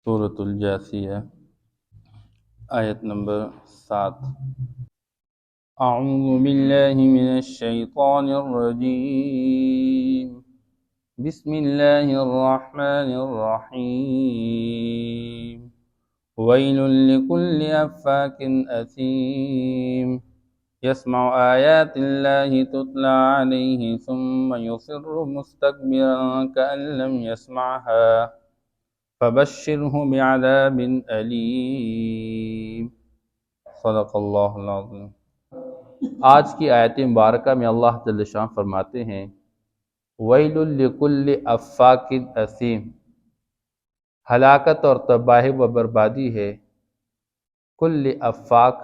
سورۃ الجاثیہ آیت نمبر 7۔ اعوذ باللہ من الشیطان الرجیم، بسم اللہ الرحمن الرحیم، ویل لکل افاک اثیم یسمع آیات اللہ تتلی علیہ ثم یصر مستکبرا کأن لم یسمعها فبشرہ بعذاب علیم۔ صدق اللہ العظیم۔ آج کی آیت مبارکہ میں اللہ جل شان فرماتے ہیں ویل لکل افاک اثیم، ہلاکت اور تباہی و بربادی ہے کل افاک،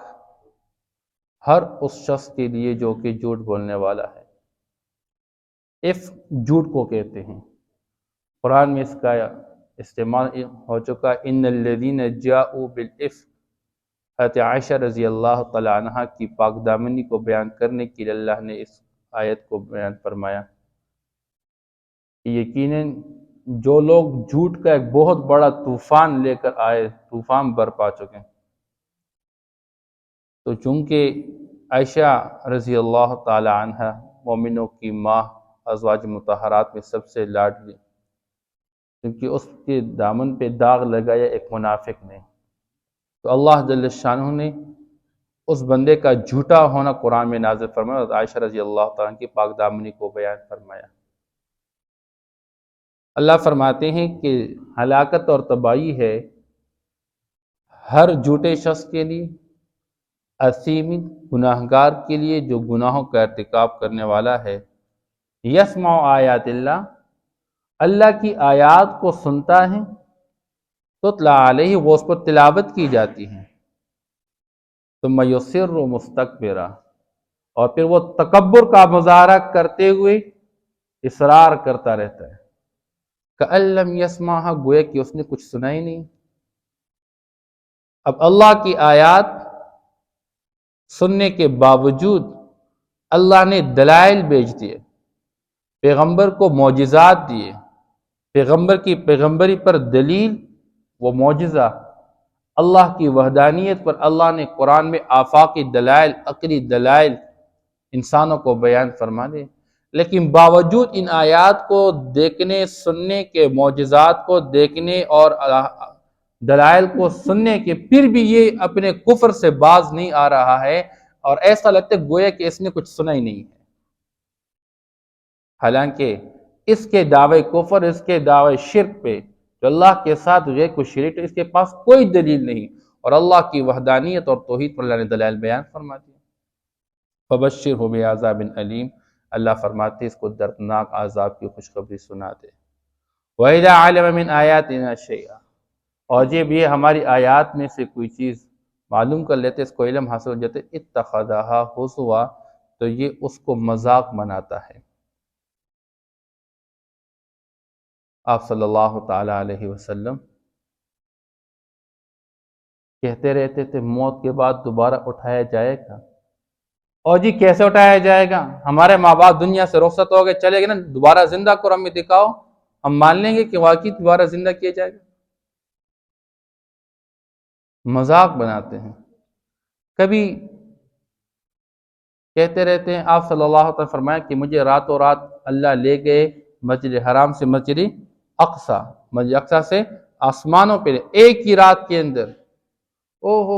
ہر اس شخص کے لیے جو کہ جھوٹ بولنے والا ہے۔ جھوٹ کو کہتے ہیں، قرآن میں اس کا استعمال ہو چکا۔ ان الذین جاءوا بالافک، حضرت عائشہ رضی اللہ تعالی عنہ کی پاک دامنی کو بیان کرنے کے لیے اللہ نے اس آیت کو بیان فرمایا کہ یقیناً جو لوگ جھوٹ کا ایک بہت بڑا طوفان لے کر آئے، طوفان برپا چکے ہیں۔ تو چونکہ عائشہ رضی اللہ تعالی عنہ مومنوں کی ماں، ازواج مطہرات میں سب سے لاڈلی، کیونکہ اس کے دامن پہ داغ لگایا ایک منافق نے، تو اللہ جل شانہ نے اس بندے کا جھوٹا ہونا قرآن میں نازل فرمایا اور عائشہ رضی اللہ تعالیٰ کی پاک دامنی کو بیان فرمایا۔ اللہ فرماتے ہیں کہ ہلاکت اور تباہی ہے ہر جھوٹے شخص کے لیے، اثیم، گناہگار کے لیے جو گناہوں کا ارتکاب کرنے والا ہے۔ یسمع آیات اللہ، اللہ کی آیات کو سنتا ہے، تتلی علیہ، وہ اس پر تلاوت کی جاتی ہے، ثم یصر مستکبرا، اور پھر وہ تکبر کا مظاہرہ کرتے ہوئے اصرار کرتا رہتا ہے، کأن لم یسمعها، گویا کہ اس نے کچھ سنا ہی نہیں۔ اب اللہ کی آیات سننے کے باوجود اللہ نے دلائل بھیج دیے، پیغمبر کو معجزات دیے، پیغمبر کی پیغمبری پر دلیل و معجزہ، اللہ کی وحدانیت پر اللہ نے قرآن میں آفاقی دلائل، عقلی دلائل انسانوں کو بیان فرما دے، لیکن باوجود ان آیات کو دیکھنے، سننے کے، معجزات کو دیکھنے اور دلائل کو سننے کے، پھر بھی یہ اپنے کفر سے باز نہیں آ رہا ہے، اور ایسا لگتا ہے گویا کہ اس نے کچھ سنا ہی نہیں ہے، حالانکہ اس کے دعوے کفر، اس کے دعوے شرک پہ جو اللہ کے ساتھ غیر کو شریک ہے، اس کے پاس کوئی دلیل نہیں، اور اللہ کی وحدانیت اور توحید پر اللہ نے دلائل بیان فرما دیا۔ فبشرہ بعذاب علیم، اللہ فرماتے اس کو دردناک عذاب کی خوشخبری سنا دے۔ وَإِذَا عَلِمَ مِنْ آيَاتِنَا شَيْئًا، اور جب یہ ہماری آیات میں سے کوئی چیز معلوم کر لیتے، اس کو علم حاصل ہو جاتے، اتخذها ہزوا، تو یہ اس کو مذاق بناتا ہے۔ آپ صلی اللہ تعالی علیہ وسلم کہتے رہتے تھے موت کے بعد دوبارہ اٹھایا جائے گا، اور جی کیسے اٹھایا جائے گا؟ ہمارے ماں باپ دنیا سے رخصت ہو گئے، چلے گئے نا، دوبارہ زندہ کرو، ہمیں دکھاؤ، ہم مان لیں گے کہ واقعی دوبارہ زندہ کیا جائے گا۔ مذاق بناتے ہیں۔ کبھی کہتے رہتے ہیں، آپ صلی اللہ علیہ وسلم فرمایا کہ مجھے راتوں رات اللہ لے گئے مسجد حرام سے مسجد اقصی، مسجد اقصی سے آسمانوں پہ، ایک ہی رات کے اندر۔ او ہو،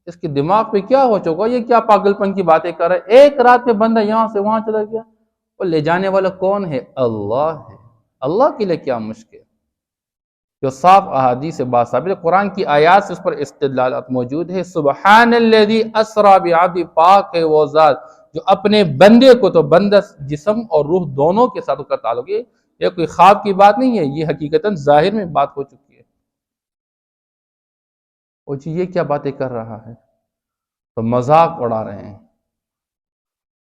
اس کے دماغ پہ کیا ہو چکا، یہ کیا پاگل پن کی باتیں کر رہا ہے، ایک رات میں بندہ یہاں سے وہاں چلا گیا، اور لے جانے والا کون ہے؟ اللہ ہے۔ اللہ کے لیے کیا مشکل، جو صاف احادیث سے باثابت، قرآن کی آیات سے اس پر استدلالات موجود ہے۔ سبحان الذی اسری بعبدہ، پاک ہے وہ ذات جو اپنے بندے کو، تو بندہ جسم اور روح دونوں کے ساتھ کا تعلق ہے، یہ کوئی خواب کی بات نہیں ہے، یہ حقیقتاً ظاہر میں بات ہو چکی ہے۔ اور جی یہ کیا باتیں کر رہا ہے، تو مذاق اڑا رہے ہیں۔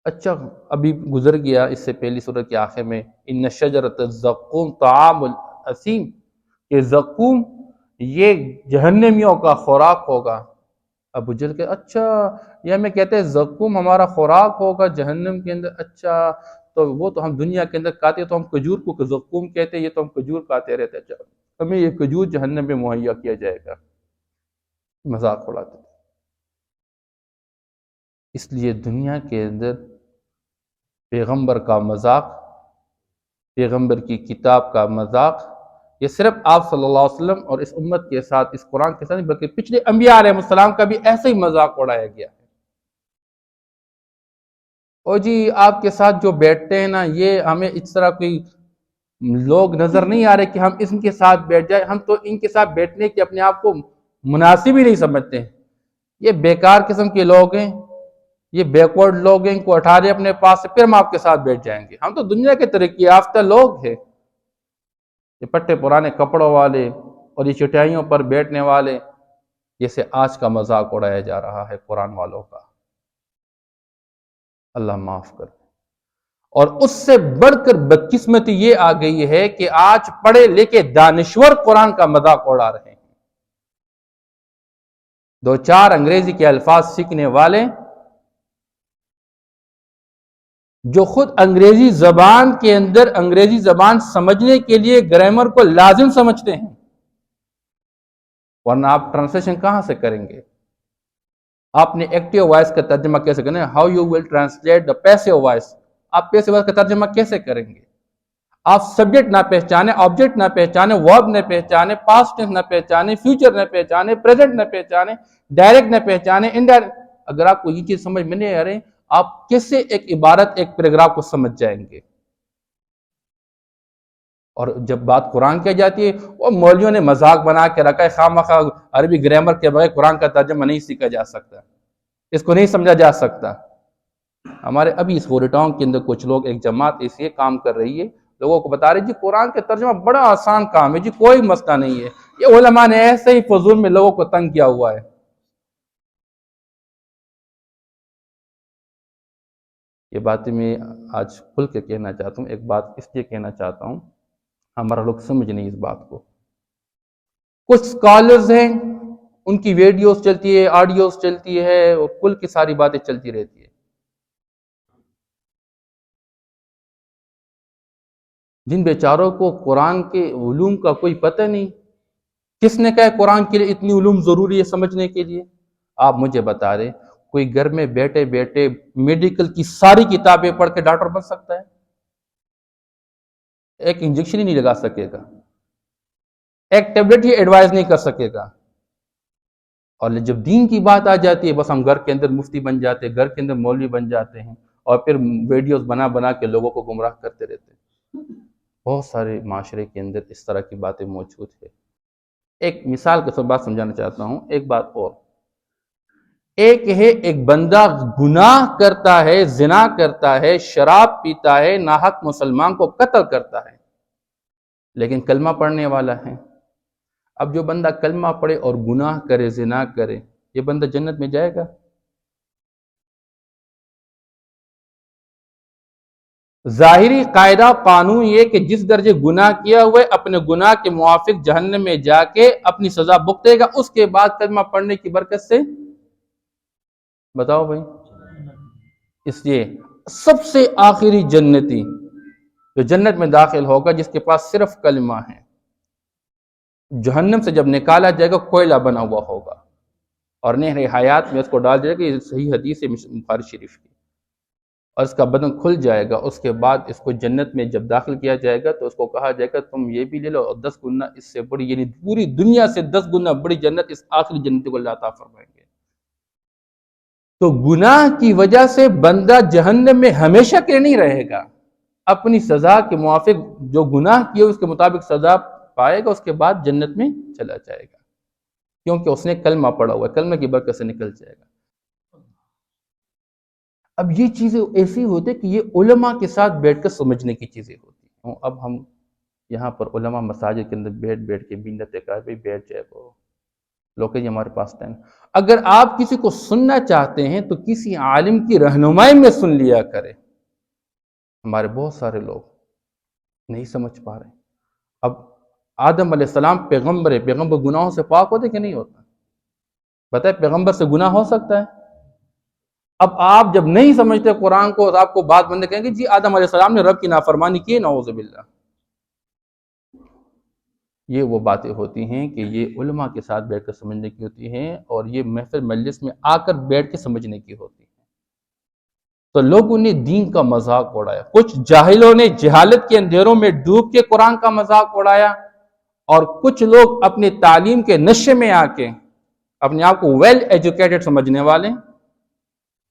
اچھا ابھی گزر گیا اس سے پہلی سورۃ کے آخر میں، ان شجرۃ الزقوم طعام الاثیم، کہ زقوم یہ جہنمیوں کا خوراک ہوگا۔ ابو جہل کہ اچھا یہ ہمیں کہتے ہیں زقوم ہمارا خوراک ہوگا جہنم کے اندر، اچھا تو وہ تو ہم دنیا کے اندر کھاتے، تو ہم کھجور کو زقوم کہتے ہیں، یہ تو ہم کھجور کھاتے رہتے ہیں۔ ہمیں یہ کھجور جہنم میں مہیا کیا جائے گا، مذاق اڑاتے تھے۔ اس لیے دنیا کے اندر پیغمبر کا مذاق، پیغمبر کی کتاب کا مذاق، یہ صرف آپ صلی اللہ علیہ وسلم اور اس امت کے ساتھ، اس قرآن کے ساتھ نہیں، بلکہ پچھلے انبیاء علیہ السلام کا بھی ایسے ہی مذاق اڑایا گیا ہے۔ اور جی آپ کے ساتھ جو بیٹھتے ہیں نا، یہ ہمیں اس طرح کوئی لوگ نظر نہیں آ رہے کہ ہم ان کے ساتھ بیٹھ جائیں، ہم تو ان کے ساتھ بیٹھنے کے اپنے آپ کو مناسب ہی نہیں سمجھتے ہیں۔ یہ بیکار قسم کے لوگ ہیں، یہ بیکورڈ لوگ ہیں، ان کو ہٹا دیں اپنے پاس سے، پھر ہم آپ کے ساتھ بیٹھ جائیں گے۔ ہم تو دنیا کے ترقی یافتہ لوگ ہیں، یہ پٹے پرانے کپڑوں والے اور یہ چٹائیوں پر بیٹھنے والے، جیسے آج کا مذاق اڑایا جا رہا ہے قرآن والوں کا۔ اللہ معاف کر۔ اور اس سے بڑھ کر بدقسمتی یہ آ گئی ہے کہ آج پڑھے لکھے دانشور قرآن کا مذاق اڑا رہے ہیں۔ دو چار انگریزی کے الفاظ سیکھنے والے، جو خود انگریزی زبان کے اندر انگریزی زبان سمجھنے کے لیے گرامر کو لازم سمجھتے ہیں، ورنہ آپ ٹرانسلیشن کہاں سے کریں گے؟ آپ نے ایکٹیو وائس کا ترجمہ کیسے کرنا ہے؟ How you will translate the passive voice, آپ پیسیو وائس کا ترجمہ کیسے کریں گے؟ آپ سبجیکٹ نہ پہچانے، آبجیکٹ نہ پہچانے، ورب نہ پہچانے، پاسٹ ٹینس نہ پہچانے، فیوچر نہ پہچانے، پریزنٹ نہ پہچانے، ڈائریکٹ نہ پہچانے، انڈائریکٹ، اگر آپ کو یہ چیز سمجھ میں نہیں آ رہی، آپ کیسے ایک عبارت، ایک پیراگراف کو سمجھ جائیں گے؟ اور جب بات قرآن کی جاتی ہے، وہ مولویوں نے مذاق بنا کے رکھا ہے، خواہ عربی گرامر کے بغیر قرآن کا ترجمہ نہیں سیکھا جا سکتا، اس کو نہیں سمجھا جا سکتا۔ ہمارے ابھی اس فوری ٹاؤن کے اندر کچھ لوگ، ایک جماعت ایسی کام کر رہی ہے، لوگوں کو بتا رہے جی قرآن کا ترجمہ بڑا آسان کام ہے جی، کوئی مسئلہ نہیں ہے، یہ علماء نے ایسے ہی فضول میں لوگوں کو تنگ کیا ہوا ہے۔ یہ باتیں میں آج کھل کے کہنا چاہتا ہوں، ایک بات اس لیے کہنا چاہتا ہوں، ہمارا لوگ سمجھ نہیں اس بات کو۔ کچھ سکالرز ہیں، ان کی ویڈیوز چلتی ہے، آڈیوز چلتی ہے، اور کل کی ساری باتیں چلتی رہتی ہے، جن بیچاروں کو قرآن کے علوم کا کوئی پتہ نہیں۔ کس نے کہا قرآن کے لیے اتنی علوم ضروری ہے سمجھنے کے لیے؟ آپ مجھے بتا رہے کوئی گھر میں بیٹھے بیٹھے میڈیکل کی ساری کتابیں پڑھ کے ڈاکٹر بن سکتا ہے؟ ایک انجیکشن ہی نہیں لگا سکے گا، ایک ٹیبلٹ ہی ایڈوائز نہیں کر سکے گا۔ اور جب دین کی بات آ جاتی ہے، بس ہم گھر کے اندر مفتی بن جاتے ہیں، گھر کے اندر مولوی بن جاتے ہیں، اور پھر ویڈیوز بنا بنا کے لوگوں کو گمراہ کرتے رہتے ہیں۔ بہت سارے معاشرے کے اندر اس طرح کی باتیں موجود ہیں۔ ایک مثال کے ساتھ بات سمجھانا چاہتا ہوں، ایک بات اور، ایک ہے ایک بندہ گناہ کرتا ہے، زنا کرتا ہے، شراب پیتا ہے، ناحق مسلمان کو قتل کرتا ہے، لیکن کلمہ پڑھنے والا ہے۔ اب جو بندہ کلمہ پڑھے اور گناہ کرے، زنا کرے، یہ بندہ جنت میں جائے گا؟ ظاہری قاعدہ قانون یہ کہ جس درجے گناہ کیا ہوئے، اپنے گناہ کے موافق جہنم میں جا کے اپنی سزا بھگتے گا، اس کے بعد کلمہ پڑھنے کی برکت سے، بتاؤ بھائی، اس لیے سب سے آخری جنتی جو جنت میں داخل ہوگا، جس کے پاس صرف کلمہ ہے، جہنم سے جب نکالا جائے گا کوئلہ بنا ہوا ہوگا، اور نہر حیات میں اس کو ڈال جائے گا۔ یہ صحیح حدیث ہے بخاری شریف کی، اور اس کا بدن کھل جائے گا۔ اس کے بعد اس کو جنت میں جب داخل کیا جائے گا تو اس کو کہا جائے گا تم یہ بھی لے لو، اور 10 گنا اس سے بڑی، یعنی پوری دنیا سے 10 گنا بڑی جنت اس آخری جنت کو اللہ عطا فرمائیں گے۔ تو گناہ کی وجہ سے بندہ جہنم میں ہمیشہ کے نہیں رہے گا، اپنی سزا کے موافق جو گناہ کیے اس کے مطابق سزا پائے گا، اس کے بعد جنت میں چلا جائے گا، کیونکہ اس نے کلمہ پڑھا ہوا ہے، کلمہ کی برکت سے نکل جائے گا۔ اب یہ چیزیں ایسی ہوتی ہیں کہ یہ علماء کے ساتھ بیٹھ کر سمجھنے کی چیزیں ہوتی ہیں۔ اب ہم یہاں پر علماء مساجد کے اندر بیٹھ بیٹھ کے بینت کہا بھائی بیٹھ جائے وہ لوگ ہیں، ہمارے پاس ٹائم۔ اگر آپ کسی کو سننا چاہتے ہیں تو کسی عالم کی رہنمائی میں سن لیا کرے۔ ہمارے بہت سارے لوگ نہیں سمجھ پا رہے۔ اب آدم علیہ السلام پیغمبر ہے، پیغمبر گناہوں سے پاک ہوتے کہ نہیں ہوتا؟ بتائے پیغمبر سے گناہ ہو سکتا ہے؟ اب آپ جب نہیں سمجھتے قرآن کو، تو آپ کو بات بندے کہیں گے جی آدم علیہ السلام نے رب کی نافرمانی کی، نعوذ باللہ۔ یہ وہ باتیں ہوتی ہیں کہ یہ علماء کے ساتھ بیٹھ کر سمجھنے کی ہوتی ہیں، اور یہ محفل مجلس میں آ کر بیٹھ کے سمجھنے کی ہوتی ہیں۔ تو لوگوں نے دین کا مذاق اڑایا، کچھ جاہلوں نے جہالت کے اندھیروں میں ڈوب کے قرآن کا مذاق اڑایا، اور کچھ لوگ اپنی تعلیم کے نشے میں آ کے اپنے آپ کو ویل ایجوکیٹڈ سمجھنے والے۔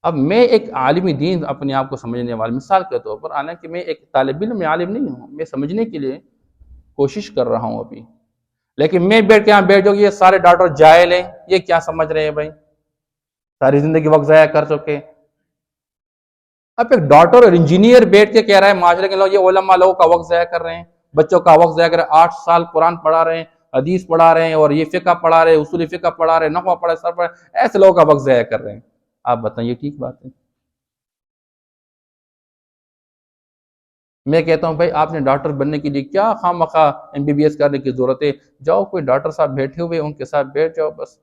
اب میں ایک عالم دین اپنے آپ کو سمجھنے والے، مثال کے طور پر، حالانکہ میں ایک طالب علم، میں عالم نہیں ہوں، میں سمجھنے کے لیے کوشش کر رہا ہوں ابھی، لیکن میں بیٹھ کے یہاں بیٹھ جاؤں، یہ سارے ڈاکٹر جاہل ہیں، یہ کیا سمجھ رہے ہیں بھائی، ساری زندگی وقت ضائع کر چکے۔ اب ایک ڈاکٹر اور انجینئر بیٹھ کے کہہ رہا ہے معاشرے کے لوگ، یہ علماء لوگوں کا وقت ضائع کر رہے ہیں، بچوں کا وقت ضائع کر رہے ہیں، 8 سال قرآن پڑھا رہے ہیں، حدیث پڑھا رہے ہیں، اور یہ فقہ پڑھا رہے ہیں، اصول فقہ پڑھا رہے ہیں، نحو پڑھا سر پڑھا، ایسے لوگوں کا وقت ضائع کر رہے ہیں۔ آپ بتائیں یہ ٹھیک بات ہے؟ میں کہتا ہوں بھائی آپ نے ڈاکٹر بننے کے لیے کیا خواہ مخواہ MBBS کرنے کی ضرورت ہے؟ جاؤ کوئی ڈاکٹر صاحب بیٹھے ہوئے ان کے ساتھ بیٹھ جاؤ، بس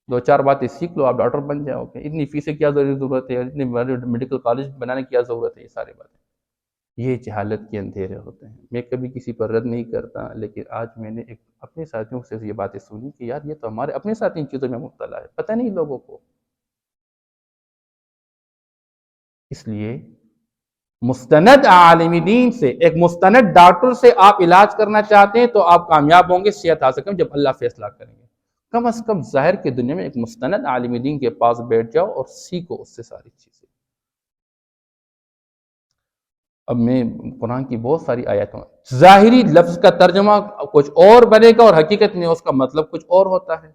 2-4 باتیں سیکھ لو، آپ ڈاکٹر بن جاؤ گے۔ اتنی فیسیں کیا ضرورت ہے، اتنے میڈیکل کالج بنانے کی کیا ضرورت ہے؟ یہ ساری باتیں، یہ جہالت کے اندھیرے ہوتے ہیں۔ میں کبھی کسی پر رد نہیں کرتا، لیکن آج میں نے اپنے ساتھیوں سے یہ باتیں سنی کہ یار یہ تو ہمارے اپنے ساتھ ان چیزوں میں مبتلا ہے، پتہ نہیں لوگوں کو۔ اس لیے مستند عالم دین سے، ایک مستند ڈاکٹر سے آپ علاج کرنا چاہتے ہیں تو آپ کامیاب ہوں گے، صحت حاصل کریں جب اللہ فیصلہ کریں گے۔ کم از کم ظاہر کی دنیا میں ایک مستند عالم دین کے پاس بیٹھ جاؤ اور سیکھو اس سے ساری چیزیں۔ اب میں قرآن کی بہت ساری آیاتوں، ظاہری لفظ کا ترجمہ کچھ اور بنے گا اور حقیقت میں اس کا مطلب کچھ اور ہوتا ہے۔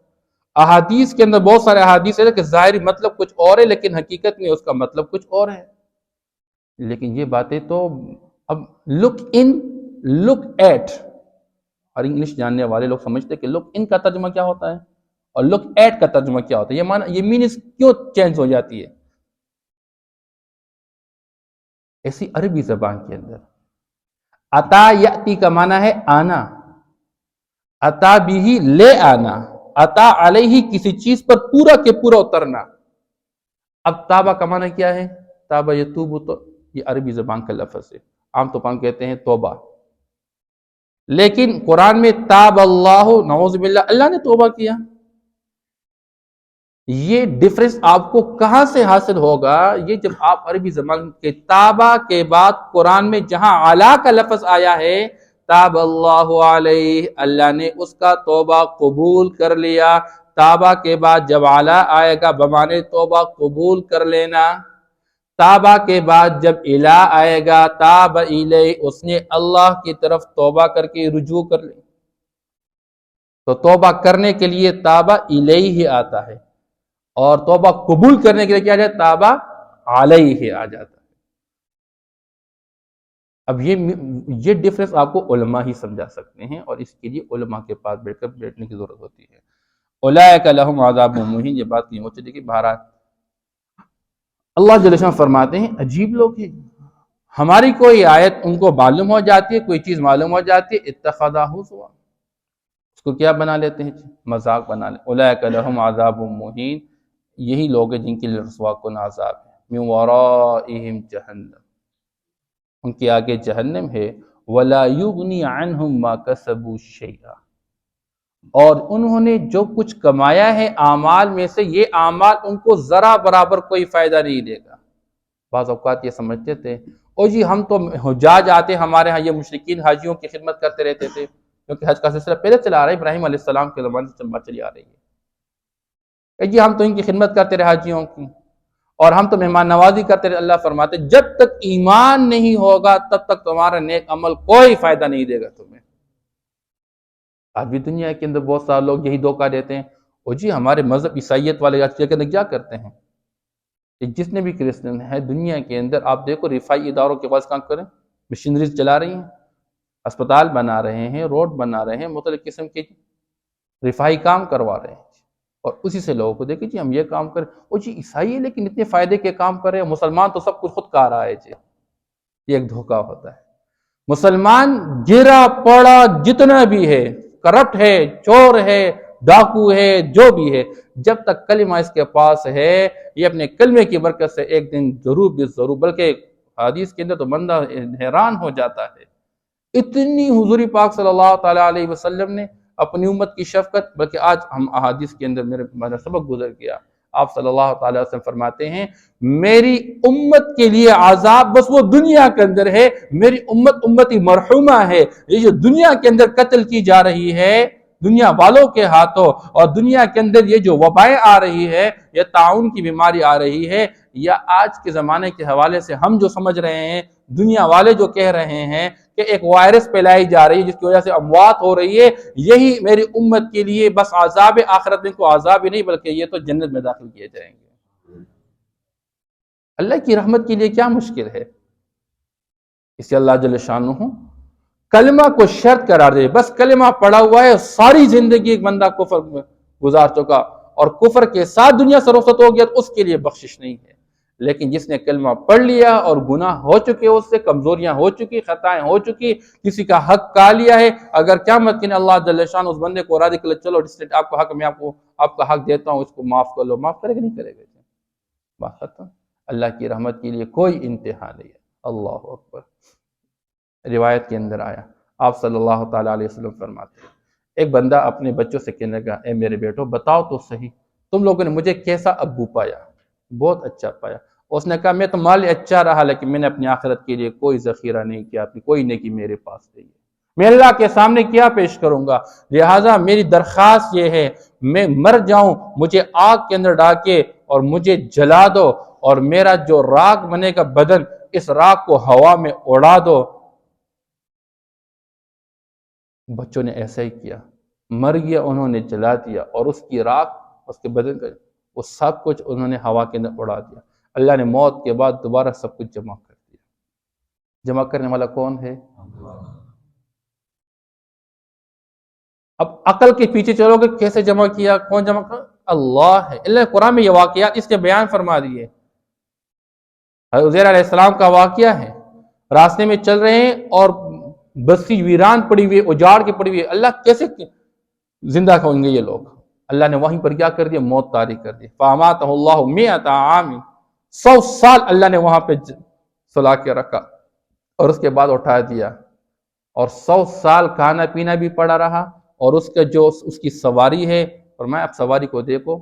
احادیث کے اندر بہت سارے احادیث ہے کہ ظاہری مطلب کچھ اور ہے لیکن حقیقت میں اس کا مطلب کچھ اور ہے۔ لیکن یہ باتیں تو اب لک ان، لک ایٹ، اور انگلش جاننے والے لوگ سمجھتے کہ لک ان کا ترجمہ کیا ہوتا ہے اور لک ایٹ کا ترجمہ کیا ہوتا ہے، یہ معنی، یہ میننگز کیوں چینج ہو جاتی ہے؟ ایسی عربی زبان کے اندر عطا یاتی کا معنی ہے آنا، عطا بھی لے آنا، عطا علیہ کسی چیز پر پورا کے پورا اترنا۔ اب تابہ کا معنی کیا ہے؟ تابہ یتوب، تو یہ عربی زبان کا لفظ ہے، عام طور پر کہتے ہیں توبہ، لیکن قرآن میں تاب اللہ، نعوذ باللہ، اللہ نے توبہ کیا۔ یہ ڈفرنس آپ کو کہاں سے حاصل ہوگا؟ یہ جب آپ عربی زبان کے تابہ کے بعد قرآن میں جہاں علا کا لفظ آیا ہے، تاب اللہ علیہ، اللہ نے اس کا توبہ قبول کر لیا۔ تابہ کے بعد جب علا آئے گا بمانے توبہ قبول کر لینا، تابہ کے بعد جب الہ آئے گا، تاب الیہ، اس نے اللہ کی طرف توبہ کر کے رجوع کر لی۔ تو توبہ کرنے کے لیے تابہ الیہ ہی آتا ہے، اور توبہ قبول کرنے کے لیے کیا جائے؟ تابہ علیہ آ جاتا ہے۔ اب یہ ڈفرنس آپ کو علماء ہی سمجھا سکتے ہیں، اور اس کے لیے علماء کے پاس بیٹھ کر بیٹھنے کی ضرورت ہوتی ہے۔ اولئک لہم عذاب مہین، یہ بات نہیں ہو چلی کہ بہرحال اللہ جل شانہ فرماتے ہیں عجیب لوگ ہیں، ہماری کوئی آیت ان کو معلوم ہو جاتی ہے، کوئی چیز معلوم ہو جاتی ہے، اتخذہ ہزوا، اس کو کیا بنا لیتے ہیں؟ مذاق بنا لیتے۔ اولئک لہم عذاب مہین، یہی لوگ ہیں جن کے لیے رسوا کن عذاب ہے۔ من ورائہم جہنم، ان کے آگے جہنم ہے۔ ولا یغنی عنہم ما کسبوا شیئا، اور انہوں نے جو کچھ کمایا ہے اعمال میں سے، یہ اعمال ان کو ذرا برابر کوئی فائدہ نہیں دے گا۔ بعض اوقات یہ سمجھتے تھے او جی ہم تو حجاج آتے، ہمارے ہاں یہ مشرکین حاجیوں کی خدمت کرتے رہتے تھے، کیونکہ حج کا سلسلہ پہلے چلا آ رہا ہے، ابراہیم علیہ السلام کے زمانے سے چلی آ رہی ہے۔ جی ہم تو ان کی خدمت کرتے رہے حاجیوں کی، اور ہم تو مہمان نوازی کرتے رہے۔ اللہ فرماتے جب تک ایمان نہیں ہوگا تب تک تمہارا نیک عمل کوئی فائدہ نہیں دے گا تمہیں۔ آج بھی دنیا کے اندر بہت سارے لوگ یہی دھوکہ دیتے ہیں، او جی ہمارے مذہب عیسائیت والے کیا کرتے ہیں، جتنے بھی کرسچن ہیں دنیا کے اندر آپ دیکھو، رفائی اداروں کے پاس کام کریں، مشینریز چلا رہی ہیں، اسپتال بنا رہے ہیں، روڈ بنا رہے ہیں، مختلف قسم کے رفائی کام کروا رہے ہیں، اور اسی سے لوگوں کو دیکھیں جی ہم یہ کام کریں، او جی عیسائی ہے لیکن اتنے فائدے کے کام کر رہے ہیں، مسلمان تو سب کچھ خود کہہ رہا ہے جی۔ یہ ایک دھوکہ ہوتا ہے۔ مسلمان گرا پڑا جتنا بھی ہے، کرپٹ ہے، چور ہے، ڈاکو ہے، جو بھی ہے، جب تک کلمہ اس کے پاس ہے، یہ اپنے کلمے کی برکت سے ایک دن ضرور بھی ضرور، بلکہ حدیث کے اندر تو بندہ حیران ہو جاتا ہے اتنی حضور پاک صلی اللہ تعالیٰ علیہ وسلم نے اپنی امت کی شفقت، بلکہ آج ہم احادیث کے اندر میرا سبق گزر گیا، آپ صلی اللہ تعالیٰ وسلم فرماتے ہیں میری امت کے لیے عذاب بس وہ دنیا کے اندر ہے، میری امت امتی مرحومہ ہے، یہ جو دنیا کے اندر قتل کی جا رہی ہے دنیا والوں کے ہاتھوں، اور دنیا کے اندر یہ جو وبائیں آ رہی ہے، یہ طاعون کی بیماری آ رہی ہے، یا آج کے زمانے کے حوالے سے ہم جو سمجھ رہے ہیں، دنیا والے جو کہہ رہے ہیں کہ ایک وائرس پھیلائی جا رہی ہے جس کی وجہ سے اموات ہو رہی ہے، یہی میری امت کے لیے بس عذاب آخرت میں، کو عذاب ہی نہیں بلکہ یہ تو جنت میں داخل کیے جائیں گے۔ اللہ کی رحمت کے لیے کیا مشکل ہے؟ اس سے اللہ جل شانہ کلمہ کو شرط قرار دے، بس کلمہ پڑا ہوا ہے، ساری زندگی ایک بندہ کفر میں گزار چکا اور کفر کے ساتھ دنیا سے رخصت ہو گیا تو اس کے لیے بخشش نہیں ہے، لیکن جس نے کلمہ پڑھ لیا اور گناہ ہو چکے، اس سے کمزوریاں ہو چکی، خطائیں ہو چکی، کسی کا حق کھا لیا ہے، اگر قیامت کے دن اللہ جل شانہ اس بندے کو راضی کر چلو آپ کو حق، میں آپ کا حق دیتا ہوں، اس کو معاف کر لو، معاف کرے گا نہیں کرے گا؟ بات ختم۔ اللہ کی رحمت کے لیے کوئی انتہا نہیں ہے۔ اللہ اکبر۔ روایت کے اندر آیا، آپ صلی اللہ تعالیٰ علیہ وسلم فرماتے ہیں ایک بندہ اپنے بچوں سے کہنے لگا، اے میرے بیٹو بتاؤ تو صحیح تم لوگوں نے مجھے کیسا ابو پایا؟ بہت اچھا پایا۔ اس نے کہا میں تو مال اچھا رہا لیکن میں نے اپنی آخرت کے لیے کوئی ذخیرہ نہیں کیا، اپنی کوئی نیکی میرے پاس نہیں ہے، میں اللہ کے سامنے کیا پیش کروں گا؟ لہٰذا میری درخواست یہ ہے میں مر جاؤں، مجھے آگ کے اندر ڈال کے اور مجھے جلا دو، اور میرا جو راکھ بنے گا بدن، اس راکھ کو ہوا میں اڑا دو۔ بچوں نے ایسا ہی کیا، مر گیا، انہوں نے جلا دیا، اور اس کی راکھ، اس کے بدن کا وہ سب کچھ انہوں نے ہوا کے اندر اڑا دیا۔ اللہ نے موت کے بعد دوبارہ سب کچھ جمع کر دیا۔ جمع کرنے والا کون ہے؟ اب عقل کے پیچھے چلو گے، کیسے جمع کیا، کون جمع کر؟ اللہ ہے۔ اللہ قرآن میں یہ واقعات اس کے بیان فرما دیے۔ حضرت عزیر علیہ السلام کا واقعہ ہے، راستے میں چل رہے ہیں اور بستی ویران پڑی ہوئی، اجاڑ کے پڑی ہوئی، اللہ کیسے زندہ ہوں گے یہ لوگ؟ اللہ نے وہیں پر کیا کر دیا؟ موت طاری کر دی۔ فَأَمَاتَهُ اللَّهُ مِئَةَ عَامٍ، 100 سال اللہ نے وہاں پہ سلا کے رکھا اور اس کے بعد اٹھا دیا، اور 100 سال کھانا پینا بھی پڑا رہا، اور اس کا جو اس کی سواری ہے، فرمایا اب سواری کو دیکھو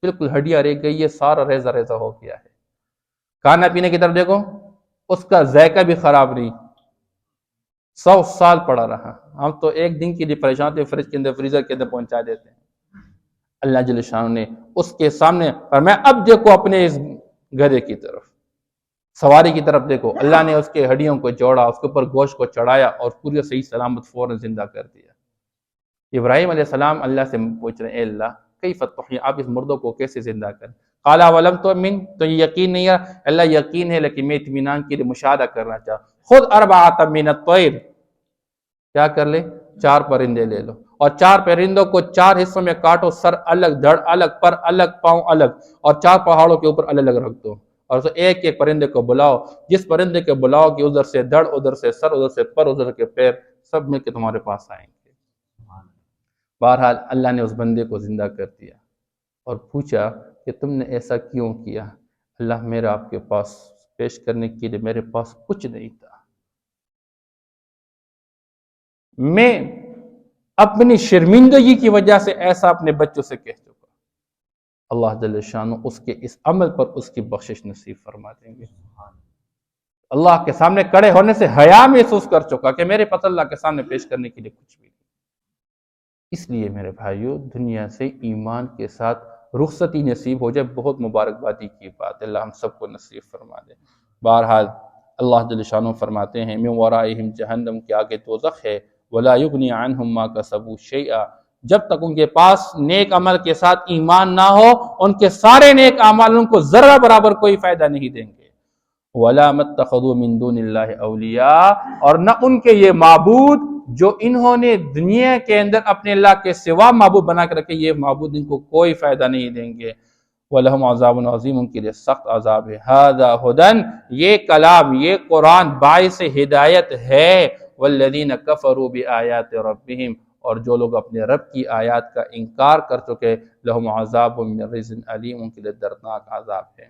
بالکل ہڈیاں رہ گئی ہے، سارا ریزہ ریزہ ہو گیا ہے، کھانا پینے کی طرف دیکھو اس کا ذائقہ بھی خراب نہیں، 100 سال پڑا رہا۔ ہم تو ایک دن کے لیے پریشان تھے، فریج کے اندر، فریزر کے اندر پہنچا دیتے ہیں۔ اللہ جل شانہ نے اس کے سامنے فرمایا اب دیکھو اپنے اس گدھے کی طرف، سواری کی طرف دیکھو۔ اللہ نے اس کے ہڈیوں کو جوڑا، اس کے اوپر گوشت کو چڑھایا اور پوری صحیح سلامت فوراً زندہ کر دیا۔ ابراہیم علیہ السلام اللہ سے پوچھ رہے ہیں اے اللہ کیف تحیی، آپ اس مردوں کو کیسے زندہ کریں؟ قال ولم تؤمن، تو یقین نہیں ہے؟ اللہ یقین ہے لیکن میں اطمینان کے لیے مشاہدہ کرنا چاہتا ہوں۔ خذ اربعۃ من الطیر، کیا کر لے؟ 4 پرندے لے لو، اور 4 پرندوں کو 4 حصوں میں کاٹو، سر الگ، دھڑ الگ، پر الگ، پاؤں الگ، اور 4 پہاڑوں کے اوپر الگ الگ رکھ دو، اور ایک ایک پرندے کو بلاؤ، جس پرندے کے بلاؤ کہ ادھر سے دھڑ، ادھر سے سر، ادھر سے پر، ادھر کے پیر، سب مل کے تمہارے پاس آئیں گے۔ بہرحال اللہ نے اس بندے کو زندہ کر دیا اور پوچھا کہ تم نے ایسا کیوں کیا؟ اللہ میرا آپ کے پاس پیش کرنے کے لیے میرے پاس کچھ نہیں تھا، میں اپنی شرمندگی کی وجہ سے ایسا اپنے بچوں سے کہہ چکا۔ اللہ جل شانہ اس کے اس عمل پر اس کی بخشش نصیب فرما دیں گے۔ اللہ کے سامنے کھڑے ہونے سے حیا محسوس کر چکا کہ میرے پاس اللہ کے سامنے پیش کرنے کے لیے کچھ بھی نہیں۔ اس لیے میرے بھائیوں دنیا سے ایمان کے ساتھ رخصتی نصیب ہو جائے بہت مبارکبادی کی بات ہے، اللہ ہم سب کو نصیب فرما دے۔ بہرحال اللہ جل شانہ فرماتے ہیں من ورائہم جہنم، کے آگے دوزخ ہے، ولا یغنی عنہم ما کسبوا شیئا، جب تک ان کے پاس نیک عمل کے ساتھ ایمان نہ ہو ان کے سارے نیک اعمال ان کو ذرہ برابر کوئی فائدہ نہیں دیں گے۔ وَلَا مَتَّخَذُوا مِن دُونِ اللَّهِ أَوْلِيَاءَ، اور نہ ان کے یہ معبود جو انہوں نے دنیا کے اندر اپنے اللہ کے سوا معبود بنا کے رکھے، یہ معبود ان کو کوئی فائدہ نہیں دیں گے۔ وَلَهُمْ عَذَابٌ عَظِيمٌ، ان کے لیے سخت عذاب ہے۔ هَذَا هُدًى، یہ کلام، یہ قرآن باعث ہدایت ہے۔ وَالَّذِينَ كَفَرُوا بِآيَاتِ رَبِّهِمْ، اور جو لوگ اپنے رب کی آیات کا انکار کر چکے، لَهُمْ عَذَابٌ مِّن رِجْزٍ أَلِيمٌ، ان کے لیے دردناک عذاب ہے۔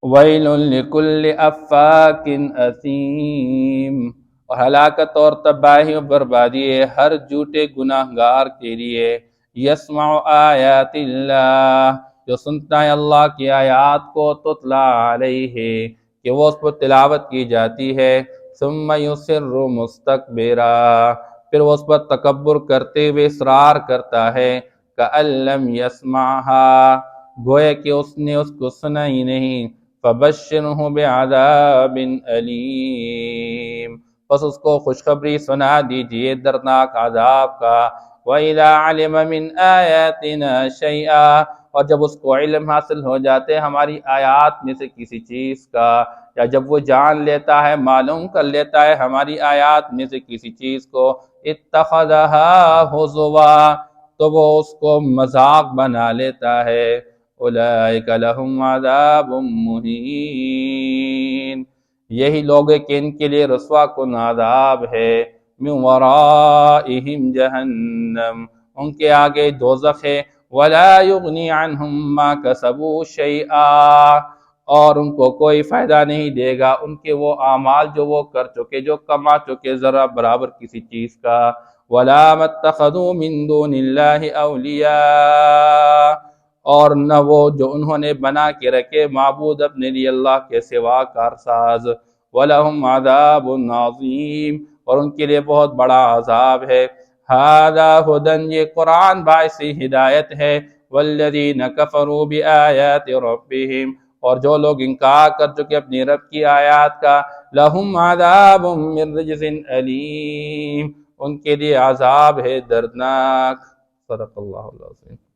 وَيْلٌ لِكُلِّ أَفَّاكٍ أَثِيمٍ، اور ہلاکت اور تباہی و بربادی ہے ہر جھوٹے گناہ گار کے لیے۔ یسمع آیات اللہ، جو سنتا ہے اللہ کی آیات کو، تتلا علیہ، کہ وہ اس پر تلاوت کی جاتی ہے، ثم یصر مستکبرا، پھر وہ اس پر تکبر کرتے ہوئے اصرار کرتا ہے، کأن لم یسمعها، گویا کہ اس نے اس کو سنا ہی نہیں، فبشرہ بعذاب علیم، بس اس کو خوشخبری سنا دیجئے دردناک عذاب کا۔ وَإِذَا عَلِمَ مِنْ آيَاتِنَا شَيْئًا، اور جب اس کو علم حاصل ہو جاتے ہماری آیات میں سے کسی چیز کا، یا جب وہ جان لیتا ہے، معلوم کر لیتا ہے ہماری آیات میں سے کسی چیز کو، اتخذها ہزوا، تو وہ اس کو مذاق بنا لیتا ہے۔ اولئک لہم عذاب مہین، یہی لوگ ہیں کہ ان کے لیے رسوا کن عذاب ہے۔ من ورائہم جہنم، ان کے آگے دوزخ ہے۔ ولا یغنی عنہم ما کسبوا شیئا، اور ان کو کوئی فائدہ نہیں دے گا ان کے وہ اعمال جو وہ کر چکے، جو کما چکے، ذرا برابر کسی چیز کا۔ ولا متخذوا من دون اللہ اولیاء، اور نہ وہ جو انہوں نے بنا کے رکھے معبود اپنے لیے اللہ کے سوا کارساز۔ وَلَهُمْ عَذَابٌ عَظِيمٌ، اور ان کے لیے بہت بڑا عذاب ہے۔ هَذَا هُدًى، یہ قرآن باعث ہدایت ہے۔ وَالَّذِينَ كَفَرُوا بِآيَاتِ رَبِّهِمْ، اور جو لوگ انکار کر چکے اپنی رب کی آیات کا، لَهُمْ عَذَابٌ مِّن رِجْزٍ أَلِيمٌ، ان کے لیے عذاب ہے دردناک۔ صدق اللہ العظیم۔